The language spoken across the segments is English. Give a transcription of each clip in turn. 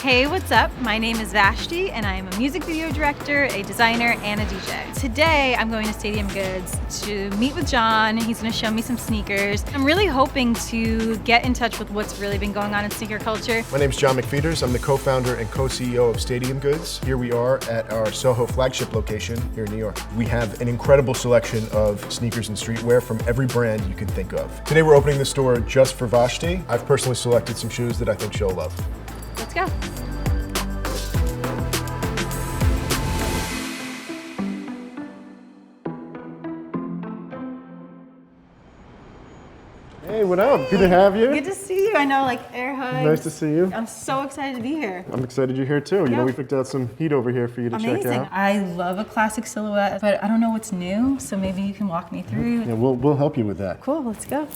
Hey, what's up? My name is Vashtie and I am a music video director, a designer, and a DJ. Today, I'm going to Stadium Goods to meet with John. He's gonna show me some sneakers. I'm really hoping to get in touch with what's really been going on in sneaker culture. My name is John McPheters. I'm the co-founder and co-CEO of Stadium Goods. Here we are at our Soho flagship location here in New York. We have an incredible selection of sneakers and streetwear from every brand you can think of. Today we're opening the store just for Vashtie. I've personally selected some shoes that I think she'll love. Let's go. Hey, what up? Good to have you. Good to see you. I know, like, air hugs. Nice to see you. I'm so excited to be here. I'm excited you're here too. You know, we picked out some heat over here for you to check out. I love a classic silhouette, but I don't know what's new, so maybe you can walk me through. Yeah, we'll help you with that. Cool, let's go.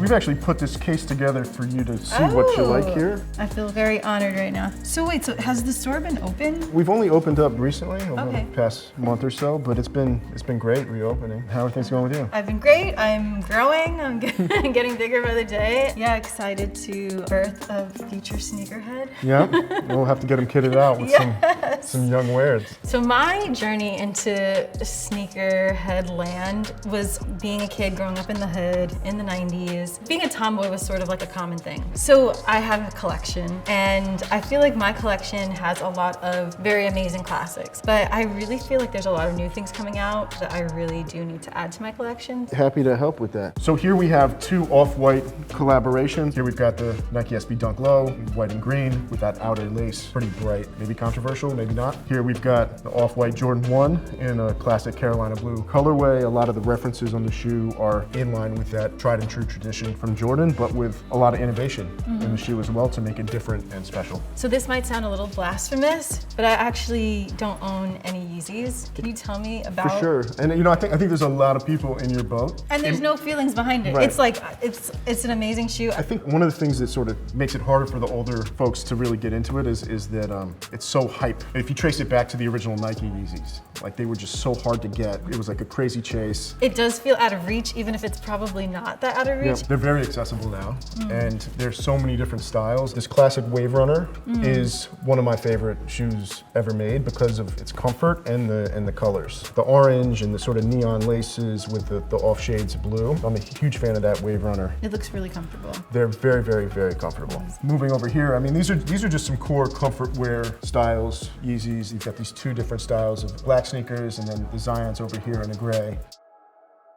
We've actually put this case together for you to see what you like here. I feel very honored right now. So wait, so has the store been open? We've only opened up recently, over the past month or so, but it's been great reopening. How are things going with you? I've been great. I'm growing. I'm getting bigger by the day. Yeah, excited to birth a future sneakerhead. Yeah, we'll have to get them kitted out with some young wears. So my journey into sneakerhead land was being a kid growing up in the hood in the 90s. Being a tomboy was sort of like a common thing. So I have a collection, and I feel like my collection has a lot of very amazing classics, but I really feel like there's a lot of new things coming out that I really do need to add to my collection. Happy to help with that. So here we have two off-white collaborations. Here we've got the Nike SB Dunk Low, white and green with that outer lace, pretty bright, maybe controversial, maybe not. Here we've got the off-white Jordan 1 in a classic Carolina blue colorway. A lot of the references on the shoe are in line with that tried and true tradition from Jordan, but with a lot of innovation in the shoe as well to make it different and special. So this might sound a little blasphemous, but I actually don't own any Yeezys. Can you tell me about? For sure, and you know, I think there's a lot of people in your boat. And there's no feelings behind it. Right. It's like, it's an amazing shoe. I think one of the things that sort of makes it harder for the older folks to really get into it is that it's so hype. If you trace it back to the original Nike Yeezys, like they were just so hard to get. It was like a crazy chase. It does feel out of reach, even if it's probably not that out of reach. Yeah, they're very accessible now, and there's so many different styles. This classic Wave Runner is one of my favorite shoes ever made because of its comfort and the colors. The orange and the sort of neon laces with the off shades of blue. I'm a huge fan of that Wave Runner. It looks really comfortable. They're very, very, very comfortable. Moving over here, I mean, these are just some core comfort wear styles. Yeezys, you've got these two different styles of black sneakers and then the Zions over here in a gray.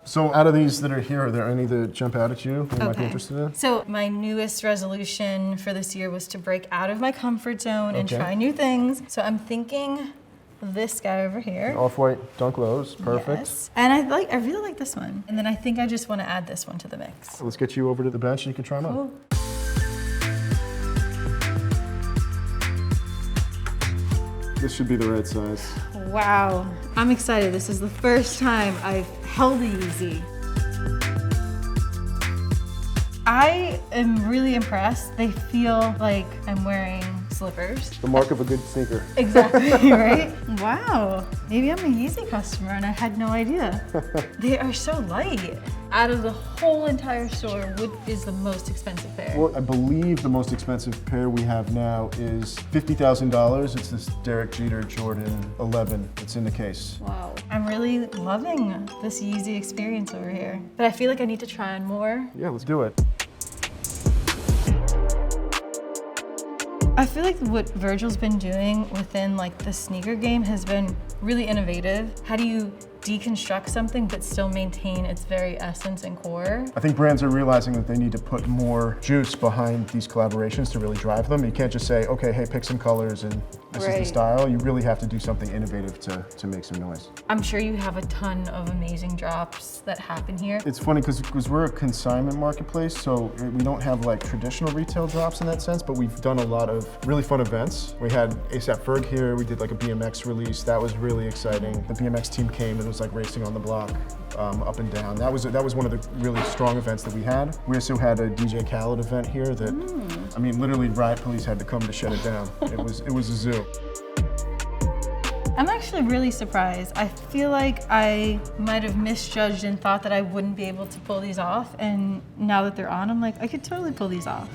So out of these that are here, are there any that jump out at you that you might be interested in? So my newest resolution for this year was to break out of my comfort zone and try new things. So I'm thinking this guy over here. Off-white Dunk Lows, perfect. Yes. And I really like this one. And then I think I just want to add this one to the mix. So let's get you over to the bench and you can try them out. Cool. This should be the right size. Wow, I'm excited. This is the first time I've held a Yeezy. I am really impressed. They feel like I'm wearing slippers. The mark of a good sneaker. Exactly, right? Wow, maybe I'm a Yeezy customer and I had no idea. They are so light. Out of the whole entire store, what is the most expensive pair? Well, I believe the most expensive pair we have now is $50,000. It's this Derek Jeter Jordan 11. It's in the case. Wow. I'm really loving this Yeezy experience over here. But I feel like I need to try on more. Yeah, let's do it. I feel like what Virgil's been doing within like the sneaker game has been really innovative. How do you deconstruct something but still maintain its very essence and core? I think brands are realizing that they need to put more juice behind these collaborations to really drive them. You can't just say, okay, hey, pick some colors and this is the style. You really have to do something innovative to make some noise. I'm sure you have a ton of amazing drops that happen here. It's funny because we're a consignment marketplace, so we don't have like traditional retail drops in that sense, but we've done a lot of really fun events. We had ASAP Ferg here, we did like a BMX release. That was really exciting. The BMX team came and was like racing on the block, up and down. That was one of the really strong events that we had. We also had a DJ Khaled event here that, I mean, literally riot police had to come to shut it down. It was a zoo. I'm actually really surprised. I feel like I might have misjudged and thought that I wouldn't be able to pull these off, and now that they're on, I'm like, I could totally pull these off.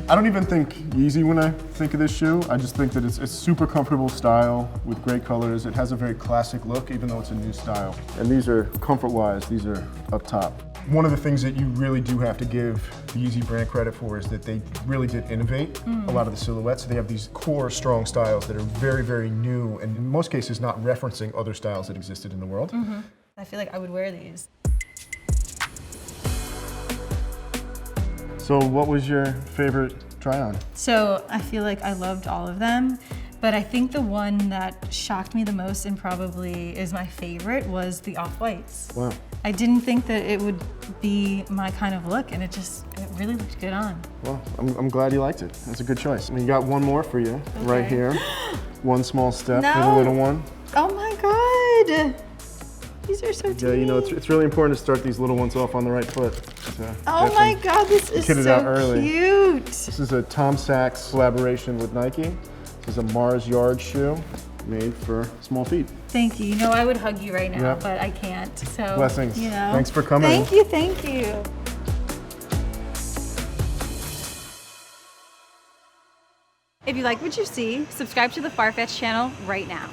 I don't even think Yeezy when I think of this shoe. I just think that it's super comfortable style with great colors. It has a very classic look, even though it's a new style. And these are, comfort-wise, these are up top. One of the things that you really do have to give the Yeezy brand credit for is that they really did innovate a lot of the silhouettes. So they have these core strong styles that are very, very new, and in most cases not referencing other styles that existed in the world. I feel like I would wear these. So what was your favorite try on? So I feel like I loved all of them, but I think the one that shocked me the most and probably is my favorite was the off-whites. Wow. I didn't think that it would be my kind of look, and it really looked good on. Well, I'm glad you liked it. That's a good choice. And you got one more for you right here. One small step for the little one. Oh my God. These are so teeny. Yeah, you know, it's really important to start these little ones off on the right foot. Oh my God, this is so cute. This is a Tom Sachs collaboration with Nike. This is a Mars Yard shoe made for small feet. Thank you. You know, I would hug you right now, but I can't. So, blessings. You know. Thanks for coming. Thank you, thank you. If you like what you see, subscribe to the Farfetch channel right now.